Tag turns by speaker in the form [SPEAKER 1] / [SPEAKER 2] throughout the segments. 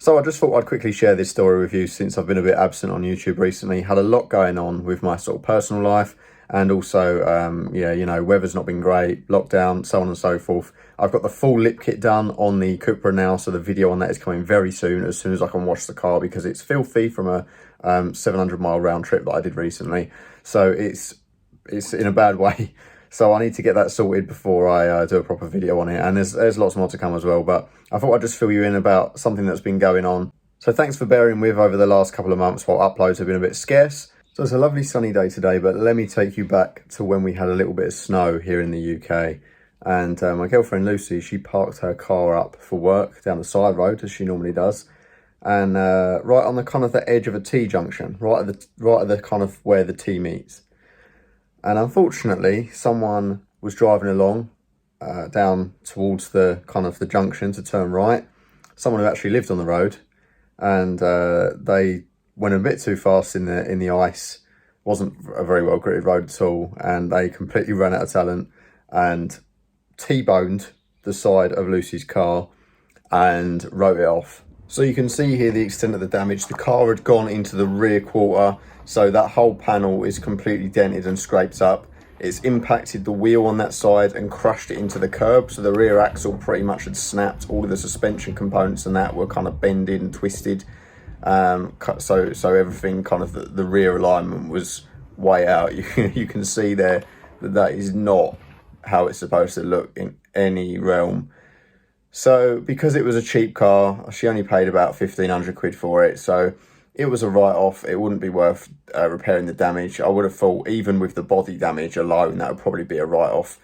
[SPEAKER 1] So I just thought I'd quickly share this story with you since I've been a bit absent on YouTube recently. Had a lot going on with my sort of personal life, and also, yeah, you know, weather's not been great, lockdown, so on and so forth. I've got the full lip kit done on the Cupra now, so the video on that is coming very soon as I can wash the car, because it's filthy from a 700-mile round trip that I did recently. So it's in a bad way. So I need to get that sorted before I do a proper video on it. And there's lots more to come as well. But I thought I'd just fill you in about something that's been going on. So thanks for bearing with over the last couple of months while uploads have been a bit scarce. So it's a lovely sunny day today, but let me take you back to when we had a little bit of snow here in the UK. And my girlfriend Lucy, she parked her car up for work down the side road, as she normally does. And right on the kind of the edge of a T-junction, right at the kind of where the T meets. And unfortunately, someone was driving along down towards the kind of the junction to turn right. Someone who actually lived on the road, and they went a bit too fast in the ice. Wasn't a very well gritted road at all, and they completely ran out of talent and T-boned the side of Lucy's car and wrote it off. So you can see here the extent of the damage. The car had gone into the rear quarter, so that whole panel is completely dented and scraped up. It's impacted the wheel on that side and crushed it into the curb, so the rear axle pretty much had snapped. All of the suspension components and that were kind of bended and twisted. So everything, kind of the rear alignment was way out. You can see there that is not how it's supposed to look in any realm. So because it was a cheap car, she only paid about 1,500 quid for it. So it was a write-off. It wouldn't be worth repairing the damage. I would have thought even with the body damage alone, that would probably be a write-off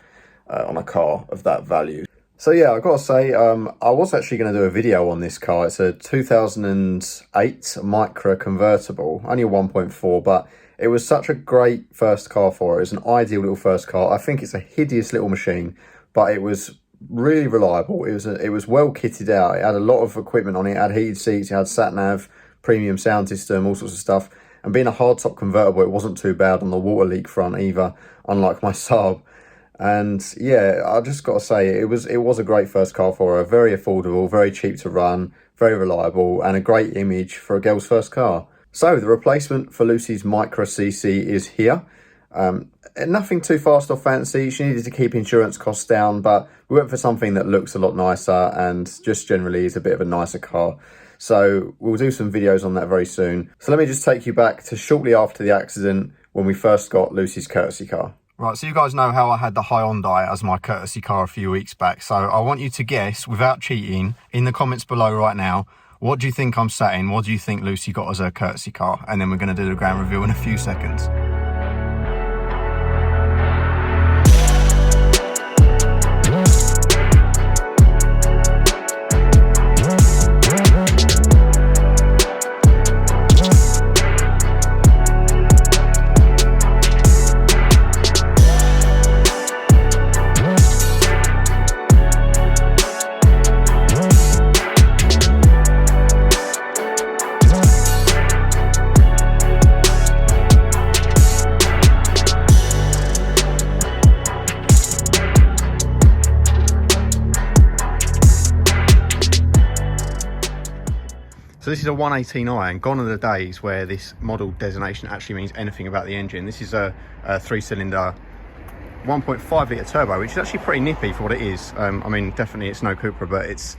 [SPEAKER 1] on a car of that value. So yeah, I've got to say, I was actually going to do a video on this car. It's a 2008 Micra convertible, only a 1.4, but it was such a great first car for her. It was an ideal little first car. I think it's a hideous little machine, but it was really reliable. It was well kitted out. It had a lot of equipment on it. It had heated seats, it had sat-nav, premium sound system, all sorts of stuff. And being a hardtop convertible, it wasn't too bad on the water leak front either, unlike my Saab. And yeah, I just got to say, it was a great first car for her. Very affordable, very cheap to run, very reliable, and a great image for a girl's first car. So the replacement for Lucy's Micra CC is here. Nothing too fast or fancy. She needed to keep insurance costs down, but we went for something that looks a lot nicer and just generally is a bit of a nicer car. So we'll do some videos on that very soon. So let me just take you back to shortly after the accident when we first got Lucy's courtesy car. Right, so you guys know how I had the Hyundai as my courtesy car a few weeks back. So I want you to guess, without cheating, in the comments below right now, what do you think I'm sat in? What do you think Lucy got as her courtesy car? And then we're going to do the grand reveal in a few seconds. So this is a 118i, and gone are the days where this model designation actually means anything about the engine. This is a 3-cylinder 1.5 litre turbo, which is actually pretty nippy for what it is. I mean, definitely it's no Cupra, but it's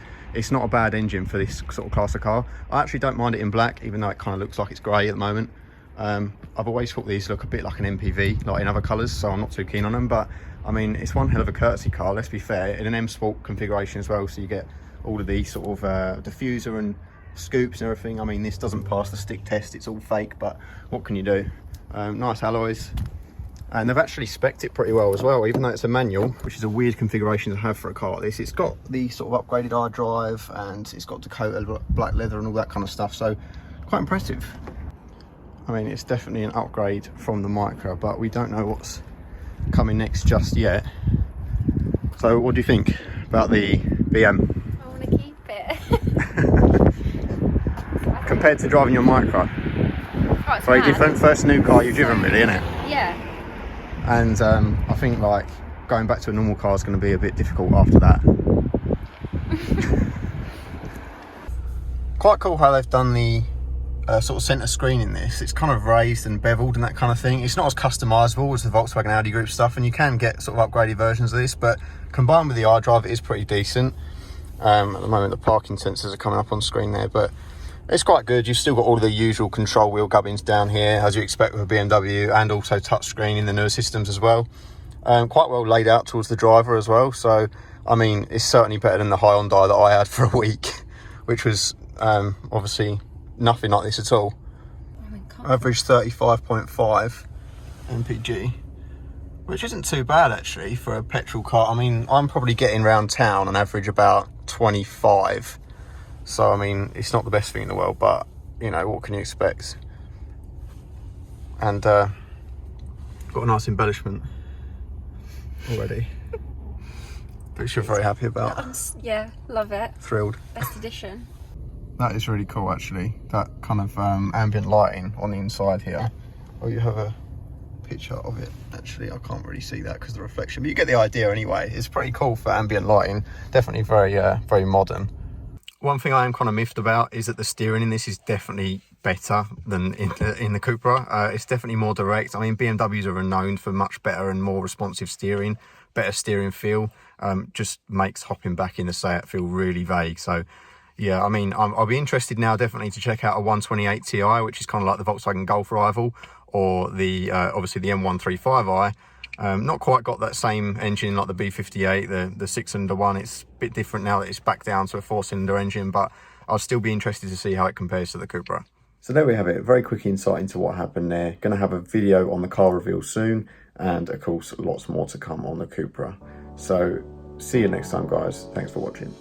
[SPEAKER 1] not a bad engine for this sort of class of car. I actually don't mind it in black, even though it kind of looks like it's grey at the moment. I've always thought these look a bit like an MPV, like in other colours, so I'm not too keen on them. But I mean, it's one hell of a courtesy car, let's be fair, in an M Sport configuration as well. So you get all of these sort of diffuser and scoops and everything. I mean, this doesn't pass the stick test, it's all fake, but what can you do? Nice alloys, and they've actually spec'd it pretty well as well, even though it's a manual, which is a weird configuration to have for a car like this. It's got the sort of upgraded iDrive, and it's got Dakota black leather and all that kind of stuff, so quite impressive. I mean, it's definitely an upgrade from the Micra, but we don't know what's coming next just yet. So what do you think about the BM?
[SPEAKER 2] I want to keep it.
[SPEAKER 1] Compared to driving your Micra?
[SPEAKER 2] Oh, it's
[SPEAKER 1] very
[SPEAKER 2] mad.
[SPEAKER 1] different. First new car you've driven, really, isn't it?
[SPEAKER 2] Yeah.
[SPEAKER 1] And I think like going back to a normal car is going to be a bit difficult after that. Quite cool how they've done the sort of centre screen in this. It's kind of raised and beveled and that kind of thing. It's not as customisable as the Volkswagen Audi Group stuff, and you can get sort of upgraded versions of this, but combined with the iDrive, it is pretty decent. At the moment, the parking sensors are coming up on screen there, but it's quite good. You've still got all of the usual control wheel gubbins down here, as you expect with a BMW, and also touchscreen in the newer systems as well. Quite well laid out towards the driver as well. So, I mean, it's certainly better than the Hyundai that I had for a week, which was obviously nothing like this at all. Average 35.5 mpg, which isn't too bad actually for a petrol car. I mean, I'm probably getting round town on average about 25. So, I mean, it's not the best thing in the world, but, you know, what can you expect? And got a nice embellishment already, which you're very happy about.
[SPEAKER 2] Yeah, love it.
[SPEAKER 1] Thrilled.
[SPEAKER 2] Best edition.
[SPEAKER 1] That is really cool, actually. That kind of ambient lighting on the inside here. Oh, you have a picture of it. Actually, I can't really see that because of the reflection, but you get the idea anyway. It's pretty cool for ambient lighting. Definitely very, very modern. One thing I am kind of miffed about is that the steering in this is definitely better than in the Cupra. It's definitely more direct. I mean, BMWs are renowned for much better and more responsive steering, better steering feel. Just makes hopping back in the Seat feel really vague. So, yeah, I mean, I'll be interested now definitely to check out a 128 Ti, which is kind of like the Volkswagen Golf rival, or the obviously the M135i. Not quite got that same engine like the B58, the six-cylinder one. It's a bit different now that it's back down to a four-cylinder engine, but I'll still be interested to see how it compares to the Cupra. So there we have it, a very quick insight into what happened there. Going to have a video on the car reveal soon, and of course lots more to come on the Cupra. So see you next time, guys. Thanks for watching.